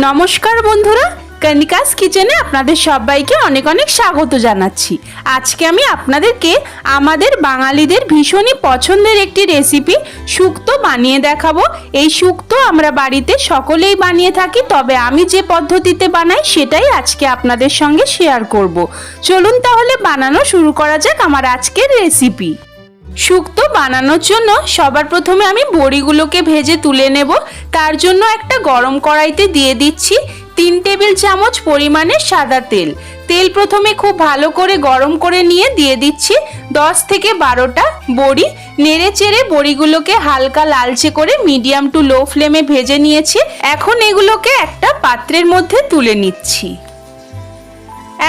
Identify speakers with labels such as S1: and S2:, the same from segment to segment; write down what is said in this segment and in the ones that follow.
S1: নমস্কার বন্ধুরা, কনিকাস কিচেনে আপনাদের সবাইকে অনেক অনেক স্বাগত জানাচ্ছি। আজকে আমি আপনাদেরকে আমাদের বাঙালিদের ভীষণই পছন্দের একটি রেসিপি শুক্তো বানিয়ে দেখাবো। এই শুক্তো আমরা বাড়িতে সকলেই বানিয়ে থাকি, তবে আমি যে পদ্ধতিতে বানাই সেটাই আজকে আপনাদের সঙ্গে শেয়ার করব। চলুন তাহলে বানানো শুরু করা যাক আমার আজকের রেসিপি। শুক্তো বানানোর জন্য সবার প্রথমে আমি বড়িগুলোকে ভেজে তুলে নেব। তার জন্য একটা গরম কড়াইতে দিয়ে দিচ্ছি 3 টেবিল চামচ পরিমাণে সাদা তেল। তেল প্রথমে খুব ভালো করে গরম করে নিয়ে দিয়ে দিচ্ছি 10 থেকে 12টা বড়ি। নেড়ে চেড়ে বড়িগুলোকে হালকা লালচে করে মিডিয়াম টু লো ফ্লেমে ভেজে নিয়েছি। এখন এগুলোকে একটা পাত্রের মধ্যে তুলে নিচ্ছি।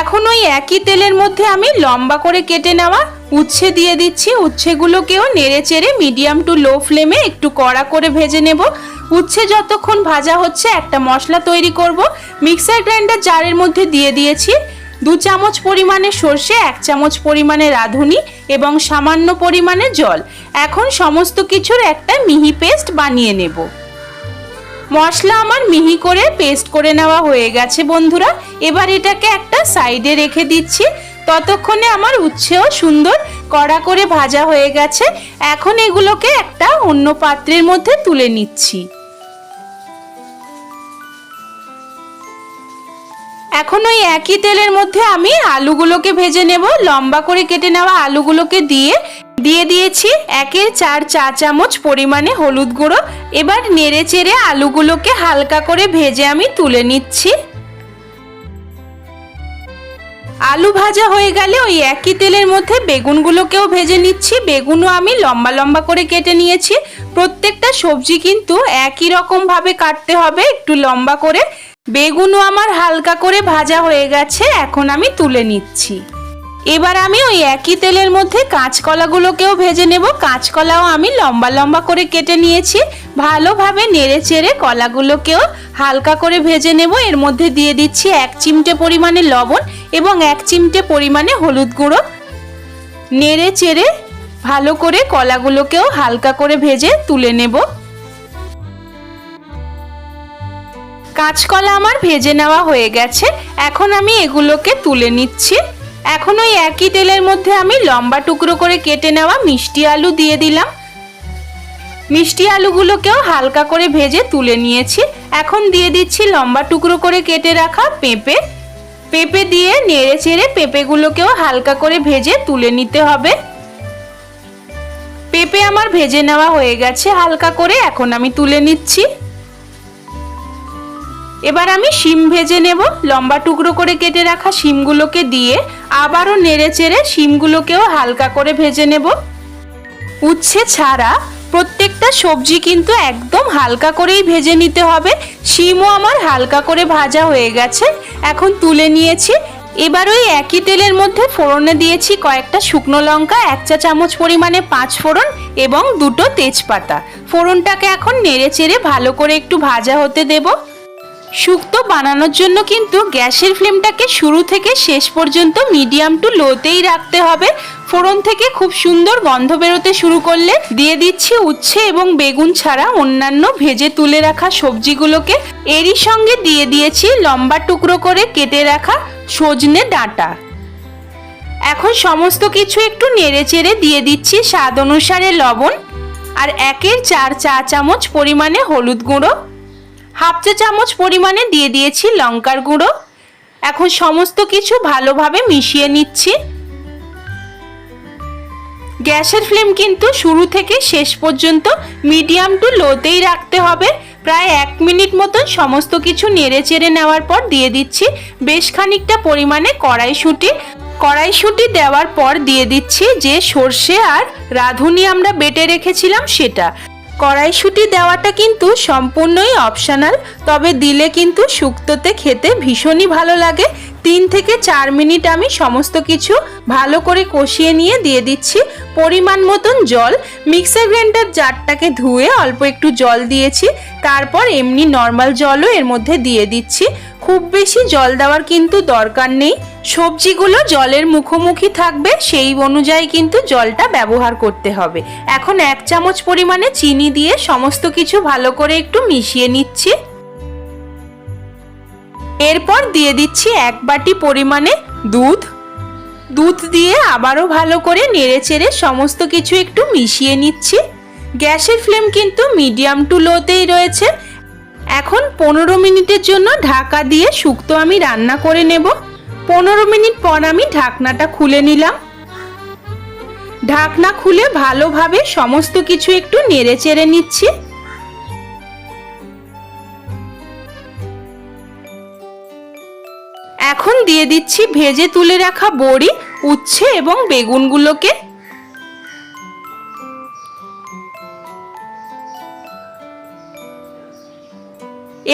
S1: এখন ওই একই তেলের মধ্যে আমি লম্বা করে কেটে নেওয়া উচ্ছে দিয়ে দিচ্ছি। উচ্ছেগুলোকেও নেড়ে চেড়ে মিডিয়াম টু লো ফ্লেমে একটু কড়া করে ভেজে নেব। উচ্ছে যতক্ষণ ভাজা হচ্ছে একটা মশলা তৈরি করব। মিক্সার গ্রাইন্ডার জারের মধ্যে দিয়ে দিয়েছি 2 চামচ পরিমাণে সর্ষে, 1 চামচ পরিমাণে রাঁধুনি এবং সামান্য পরিমাণে জল। এখন সমস্ত কিছুর একটা মিহি পেস্ট বানিয়ে নেব। মশলা আমার মিহি করে পেস্ট করে নেওয়া হয়ে গেছে বন্ধুরা। এবার এটাকে একটা সাইডে রেখে দিচ্ছি। ততক্ষণে আমার উচ্ছেও সুন্দর কড়া করে ভাজা হয়ে গেছে। এখন এগুলোকে একটা অন্য পাত্রের মধ্যে তুলে নিচ্ছি। এখন ওই একই তেলের মধ্যে আমি আলুগুলোকে ভেজে নেব। লম্বা করে কেটে নেওয়া আলুগুলোকে দিয়ে দিয়েছি 1/4 চা চামচ পরিমাণে হলুদ গুঁড়ো। এবার নেড়ে চেড়ে আলুগুলোকে হালকা করে ভেজে আমি তুলে নিচ্ছি। আলু ভাজা হয়ে গেলে ওই একই তেলের মধ্যে বেগুনগুলোকেও ভেজে নিচ্ছি। বেগুনও আমি লম্বা লম্বা করে কেটে নিয়েছি। প্রত্যেকটা সবজি কিন্তু একই রকম ভাবে কাটতে হবে, একটু লম্বা করে। বেগুনও আমার হালকা করে ভাজা হয়ে গেছে, এখন আমি তুলে নিচ্ছি। এবার আমি ওই একই তেলের মধ্যে কাঁচকলাগুলোকেও ভেজে নেব। কাঁচকলাও আমি লম্বা লম্বা করে কেটে নিয়েছি। ভালোভাবে নেড়ে চেড়ে কলাগুলোকেও হালকা করে ভেজে নেব। এর মধ্যে দিয়ে দিচ্ছি 1 চিমটে পরিমাণে লবণ এবং 1 চিমটে পরিমাণে হলুদ গুঁড়ো। নেড়ে চেড়ে ভালো করে কলাগুলোকেও হালকা করে ভেজে তুলে নেব। কাঁচকলা আমার ভেজে নেওয়া হয়ে গেছে, এখন আমি এগুলোকে তুলে নিচ্ছি। এখন ওই একই তেলের মধ্যে আমি লম্বা টুকরো করে কেটে নেওয়া মিষ্টি আলু দিয়ে দিলাম। মিষ্টি আলুগুলোকেও হালকা করে ভেজে তুলে নিয়েছি। এখন দিয়ে দিচ্ছি লম্বা টুকরো করে কেটে রাখা পেঁপে দিয়ে নেড়ে চেড়ে পেঁপেগুলোকেও হালকা করে ভেজে তুলে নিতে হবে। পেঁপে আমার ভেজে নেওয়া হয়ে গেছে হালকা করে, এখন আমি তুলে নিচ্ছি। এবার আমি শিম ভেজে নেব। লম্বা টুকরো করে কেটে রাখা শিমগুলোকে দিয়ে আবারও নেড়ে চেড়ে শিমগুলোকেও হালকা করে ভেজে নেব। উচ্ছে ছাড়া প্রত্যেকটা সবজি কিন্তু একদম হালকা করেই ভেজে নিতে হবে। শিমও আমার হালকা করে ভাজা হয়ে গেছে, এখন তুলে নিয়েছি। এবার ওই একই তেলের মধ্যে ফোড়নে দিয়েছি কয়েকটা শুকনো লঙ্কা, 1 চা চামচ পরিমাণে 5 ফোড়ন এবং 2টো তেজপাতা। ফোড়নটাকে এখন নেড়ে চেড়ে ভালো করে একটু ভাজা হতে দেব। শুক্তো বানানোর জন্য কিন্তু গ্যাসের ফ্লেমটাকে শুরু থেকে শেষ পর্যন্ত মিডিয়াম টু লোতেই রাখতে হবে। ফোড়ন থেকে খুব সুন্দর গন্ধ বেরোতে শুরু করলে দিয়ে দিচ্ছি উচ্ছে এবং বেগুন ছাড়া অন্যান্য ভেজে তুলে রাখা সবজিগুলোকে। এরই সঙ্গে দিয়ে দিয়েছি লম্বা টুকরো করে কেটে রাখা সজনে ডাঁটা। এখন সমস্ত কিছু একটু নেড়ে চেড়ে দিয়ে দিচ্ছি স্বাদ অনুসারে লবণ আর 1/4 চা চামচ পরিমাণে হলুদ গুঁড়ো। 1/2 চা চামচ পরিমাণে দিয়ে দিয়েছি লঙ্কার গুঁড়ো। এখন সমস্ত কিছু ভালোভাবে মিশিয়ে নিচ্ছি। গ্যাসের ফ্লেম কিন্তু শুরু থেকে শেষ পর্যন্ত মিডিয়াম টু লোতেই রাখতে হবে। প্রায় 1 মিনিট মতন সমস্ত কিছু নেড়ে চেড়ে নেওয়ার পর দিয়ে দিচ্ছি বেশ খানিকটা পরিমাণে কড়াইশুঁটি দেওয়ার পর দিয়ে দিচ্ছি যে সর্ষে আর রাঁধুনি আমরা বেটে রেখেছিলাম সেটা। কড়াইশুঁটি দেওয়াটা কিন্তু সম্পূর্ণই অপশনাল, তবে দিলে কিন্তু শুক্তোতে খেতে ভীষণই ভালো লাগে। 3 থেকে 4 মিনিট আমি সমস্ত কিছু ভালো করে কষিয়ে নিয়ে দিয়ে দিচ্ছি পরিমাণ মতন জল। মিক্সার গ্রাইন্ডার জারটাকে ধুয়ে অল্প একটু জল দিয়েছি, তারপর এমনি নর্মাল জলও এর মধ্যে দিয়ে দিচ্ছি। খুব বেশি জল দেওয়ার কিন্তু দরকার নেই। সবজিগুলো জলের মুখোমুখি থাকবে, সেই অনুযায়ী কিন্তু জলটা ব্যবহার করতে হবে। এখন 1 চামচ পরিমাণে চিনি দিয়ে সমস্ত কিছু ভালো করে একটু মিশিয়ে নিচ্ছি। এরপর দিয়ে দিচ্ছি 1 বাটি পরিমাণে দুধ দিয়ে আবারও ভালো করে নেড়েচেড়ে সমস্ত কিছু একটু মিশিয়ে নিচ্ছি। গ্যাসের ফ্লেম কিন্তু মিডিয়াম টু লোতেই রয়েছে। এখন 15 মিনিটের জন্য ঢাকা দিয়ে শুক্তো আমি রান্না করে নেব। 15 মিনিট পর আমি ঢাকনাটা খুলে নিলাম। ঢাকনা খুলে ভালোভাবে সমস্ত কিছু একটু নেড়েচেড়ে নিচ্ছি। এখন দিয়ে দিচ্ছি ভেজে তুলে রাখা বড়ি, উচ্ছে এবং বেগুনগুলোকে।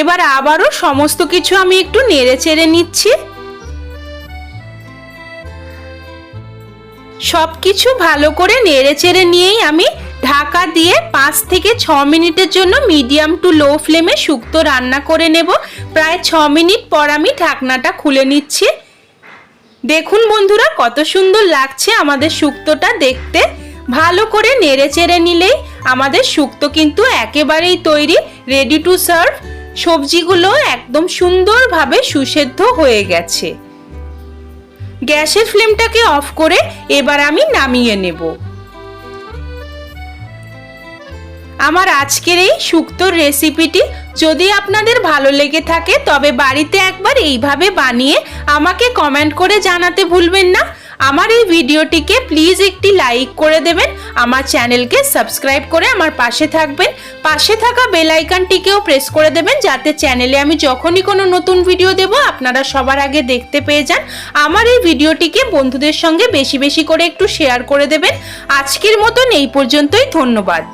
S1: এবার আবারও সমস্ত কিছু আমি একটু নেড়েচেড়ে নিচ্ছি। সবকিছু ভালো করে নেড়েচেড়ে নিয়েই আমি ঢাকা দিয়ে 5 থেকে 6 মিনিটের জন্য মিডিয়াম টু লো ফ্লেমে শুক্তো রান্না করে নেব। প্রায় 6 মিনিট পর আমি ঢাকনাটা খুলে নিচ্ছি। দেখুন বন্ধুরা, কত সুন্দর লাগছে আমাদের শুক্তোটা দেখতে। ভালো করে নেড়েচেড়ে নিলেই আমাদের শুক্তো কিন্তু একেবারেই তৈরি, রেডি টু সার্ভ। সবজিগুলো একদম সুন্দরভাবে সুসেদ্ধ হয়ে গেছে। গ্যাসের ফ্লেমটাকে অফ করে এবার আমি নামিয়ে নেব। আমার আজকের এই শুক্তোর রেসিপিটি যদি আপনাদের ভালো লেগে থাকে তবে বাড়িতে একবার এইভাবে বানিয়ে আমাকে কমেন্ট করে জানাতে ভুলবেন না। আমার এই ভিডিওটিকে প্লিজ একটি লাইক করে দেবেন, আমার চ্যানেলকে সাবস্ক্রাইব করে আমার পাশে থাকবেন। পাশে থাকা বেল আইকনটিকেও প্রেস করে দেবেন যাতে চ্যানেলে আমি যখনই কোনো নতুন ভিডিও দেব আপনারা সবার আগে দেখতে পেয়ে যান। আমার এই ভিডিওটিকে বন্ধুদের সঙ্গে বেশি বেশি করে একটু শেয়ার করে দেবেন। আজকের মতন এই পর্যন্তই, ধন্যবাদ।